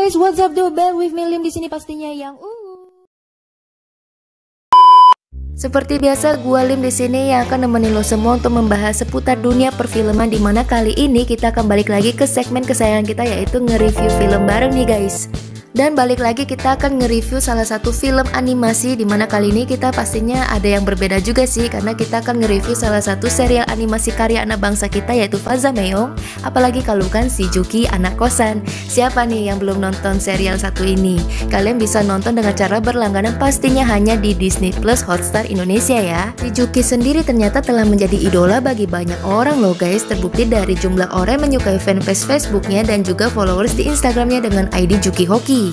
guys, what's up do? Back with me Lim di sini pastinya yang Seperti biasa, gua Lim di sini yang akan nemenin lo semua untuk membahas seputar dunia perfilman, di mana kali ini kita akan balik lagi ke segmen kesayangan kita, yaitu nge-review film bareng nih guys. Dan balik lagi kita akan nge-review salah satu film animasi, dimana kali ini kita pastinya ada yang berbeda juga sih, karena kita akan nge-review salah satu serial animasi karya anak bangsa kita, yaitu Faza Meyong. Apalagi kalau bukan si Juki anak kosan. Siapa nih yang belum nonton serial satu ini? Kalian bisa nonton dengan cara berlangganan, pastinya hanya di Disney Plus Hotstar Indonesia ya. Si Juki sendiri ternyata telah menjadi idola bagi banyak orang loh guys, terbukti dari jumlah orang yang menyukai fanpage Facebooknya dan juga followers di Instagramnya dengan ID Juki Hoki.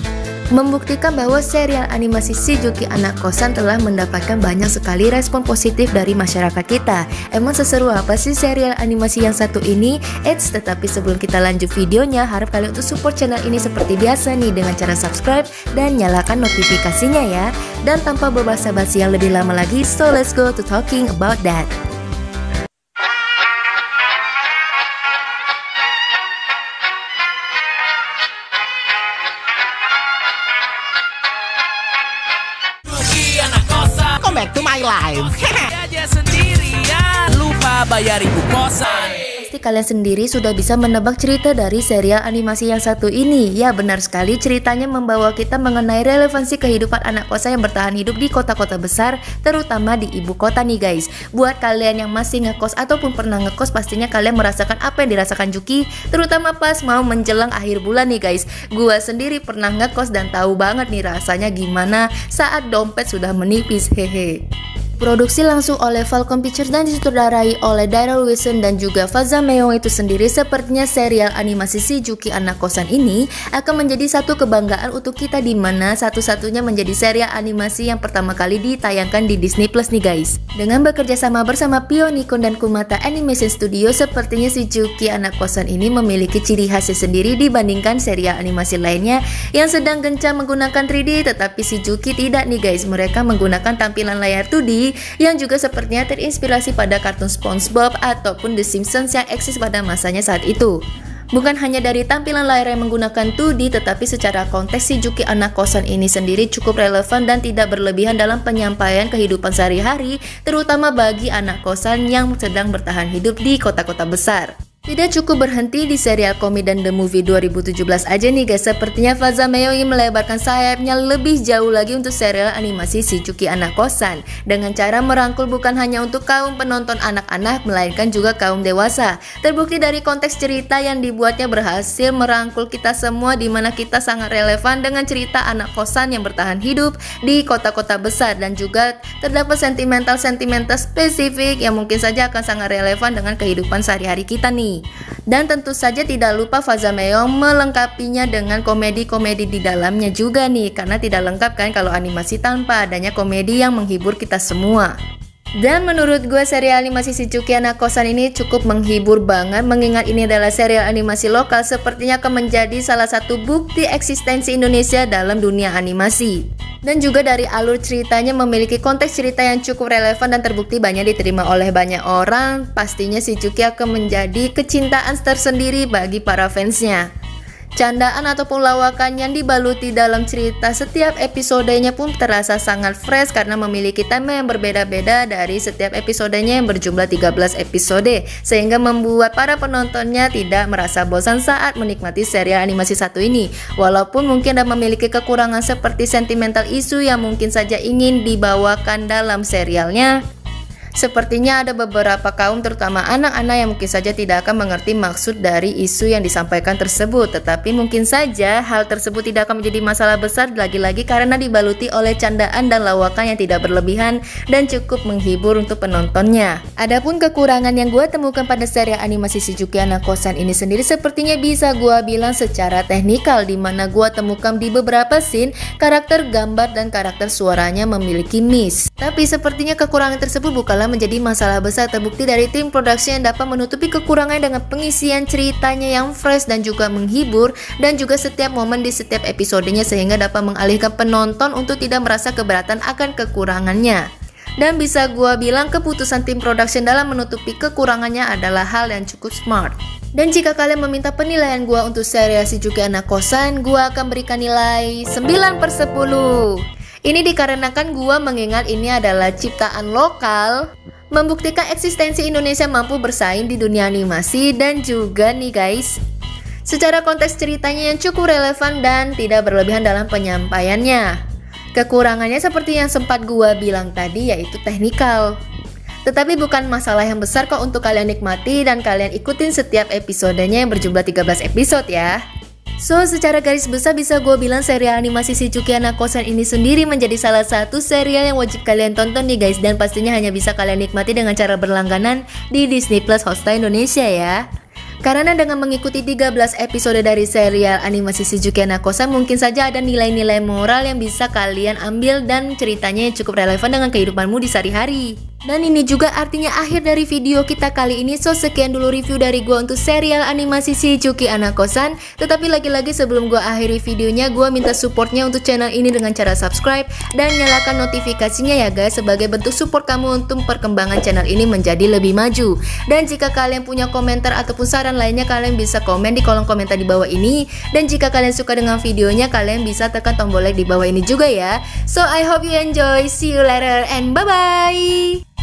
Membuktikan bahwa serial animasi si Juki anak kosan telah mendapatkan banyak sekali respon positif dari masyarakat kita. Emang seseru apa sih serial animasi yang satu ini? Tetapi sebelum kita lanjut videonya, harap kalian untuk support channel ini seperti biasa nih dengan cara subscribe dan nyalakan notifikasinya ya. Dan tanpa berbasa-basi yang lebih lama lagi, so let's go to talking about that. Back to my life. Aja sendirian, lupa bayar ibu kosan. Pasti kalian sendiri sudah bisa menebak cerita dari serial animasi yang satu ini. Ya benar sekali, ceritanya membawa kita mengenai relevansi kehidupan anak kosan yang bertahan hidup di kota-kota besar, terutama di ibu kota nih guys. Buat kalian yang masih ngekos ataupun pernah ngekos, pastinya kalian merasakan apa yang dirasakan Juki, terutama pas mau menjelang akhir bulan nih guys. Gua sendiri pernah ngekos dan tahu banget nih rasanya gimana saat dompet sudah menipis, hehe. Produksi langsung oleh Falcon Pictures dan disutradarai oleh Darryl Wilson dan juga Faza Meyong itu sendiri, sepertinya serial animasi si Juki anak kosan ini akan menjadi satu kebanggaan untuk kita, di mana satu-satunya menjadi serial animasi yang pertama kali ditayangkan di Disney Plus nih guys. Dengan bekerja sama bersama Pio Nikon dan Kumata Animation Studio, sepertinya si Juki anak kosan ini memiliki ciri khasnya sendiri dibandingkan serial animasi lainnya yang sedang gencar menggunakan 3D, tetapi si Juki tidak nih guys. Mereka menggunakan tampilan layar 2D yang juga sepertinya terinspirasi pada kartun SpongeBob ataupun The Simpsons yang eksis pada masanya saat itu. Bukan hanya dari tampilan layar yang menggunakan 2D, tetapi secara konteks si Juki anak kosan ini sendiri cukup relevan dan tidak berlebihan dalam penyampaian kehidupan sehari-hari, terutama bagi anak kosan yang sedang bertahan hidup di kota-kota besar. Tidak cukup berhenti di serial komik dan The Movie 2017 aja nih guys, sepertinya Faza Meyong melebarkan sayapnya lebih jauh lagi untuk serial animasi si Juki anak kosan, dengan cara merangkul bukan hanya untuk kaum penonton anak-anak, melainkan juga kaum dewasa. Terbukti dari konteks cerita yang dibuatnya berhasil merangkul kita semua, di mana kita sangat relevan dengan cerita anak kosan yang bertahan hidup di kota-kota besar, dan juga terdapat sentimental spesifik yang mungkin saja akan sangat relevan dengan kehidupan sehari-hari kita nih. Dan tentu saja tidak lupa Faza Meyong melengkapinya dengan komedi-komedi di dalamnya juga nih, karena tidak lengkap kan kalau animasi tanpa adanya komedi yang menghibur kita semua. Dan menurut gue serial animasi si Juki anak kosan ini cukup menghibur banget, mengingat ini adalah serial animasi lokal, sepertinya akan menjadi salah satu bukti eksistensi Indonesia dalam dunia animasi. Dan juga dari alur ceritanya memiliki konteks cerita yang cukup relevan dan terbukti banyak diterima oleh banyak orang. Pastinya si Juki akan menjadi kecintaan tersendiri bagi para fansnya. Candaan ataupun lawakan yang dibaluti dalam cerita setiap episodenya pun terasa sangat fresh karena memiliki tema yang berbeda-beda dari setiap episodenya yang berjumlah 13 episode, sehingga membuat para penontonnya tidak merasa bosan saat menikmati serial animasi satu ini. Walaupun mungkin ada memiliki kekurangan seperti sentimental isu yang mungkin saja ingin dibawakan dalam serialnya. Sepertinya ada beberapa kaum, terutama anak-anak, yang mungkin saja tidak akan mengerti maksud dari isu yang disampaikan tersebut. Tetapi mungkin saja hal tersebut tidak akan menjadi masalah besar, lagi-lagi karena dibaluti oleh candaan dan lawakan yang tidak berlebihan dan cukup menghibur untuk penontonnya. Adapun kekurangan yang gue temukan pada serial animasi si Juki anak kosan ini sendiri, sepertinya bisa gue bilang secara teknikal, dimana gue temukan di beberapa scene karakter gambar dan karakter suaranya memiliki miss. Tapi sepertinya kekurangan tersebut bukanlah menjadi masalah besar, terbukti dari tim produksi yang dapat menutupi kekurangannya dengan pengisian ceritanya yang fresh dan juga menghibur, dan juga setiap momen di setiap episodenya, sehingga dapat mengalihkan penonton untuk tidak merasa keberatan akan kekurangannya. Dan bisa gua bilang keputusan tim production dalam menutupi kekurangannya adalah hal yang cukup smart. Dan jika kalian meminta penilaian gua untuk serial Shizuki Anak Kosan, gua akan berikan nilai 9/10. Ini dikarenakan gua mengingat ini adalah ciptaan lokal, membuktikan eksistensi Indonesia mampu bersaing di dunia animasi, dan juga nih guys, secara konteks ceritanya yang cukup relevan dan tidak berlebihan dalam penyampaiannya. Kekurangannya seperti yang sempat gua bilang tadi, yaitu teknikal. Tetapi bukan masalah yang besar kok untuk kalian nikmati dan kalian ikutin setiap episodenya yang berjumlah 13 episode ya. So, secara garis besar bisa gue bilang serial animasi Shizuki Anak Kosan ini sendiri menjadi salah satu serial yang wajib kalian tonton nih guys. Dan pastinya hanya bisa kalian nikmati dengan cara berlangganan di Disney Plus Hotstar Indonesia ya. Karena dengan mengikuti 13 episode dari serial animasi Shizuki Anak Kosan, mungkin saja ada nilai-nilai moral yang bisa kalian ambil dan ceritanya yang cukup relevan dengan kehidupanmu di sehari-hari. Dan ini juga artinya akhir dari video kita kali ini. So, sekian dulu review dari gua untuk serial animasi Shizuki Anak Kosan. Tetapi lagi-lagi sebelum gua akhiri videonya, gua minta supportnya untuk channel ini dengan cara subscribe dan nyalakan notifikasinya ya guys, sebagai bentuk support kamu untuk perkembangan channel ini menjadi lebih maju. Dan jika kalian punya komentar ataupun saran lainnya, kalian bisa komen di kolom komentar di bawah ini. Dan jika kalian suka dengan videonya, kalian bisa tekan tombol like di bawah ini juga ya. So, I hope you enjoy. See you later and bye-bye.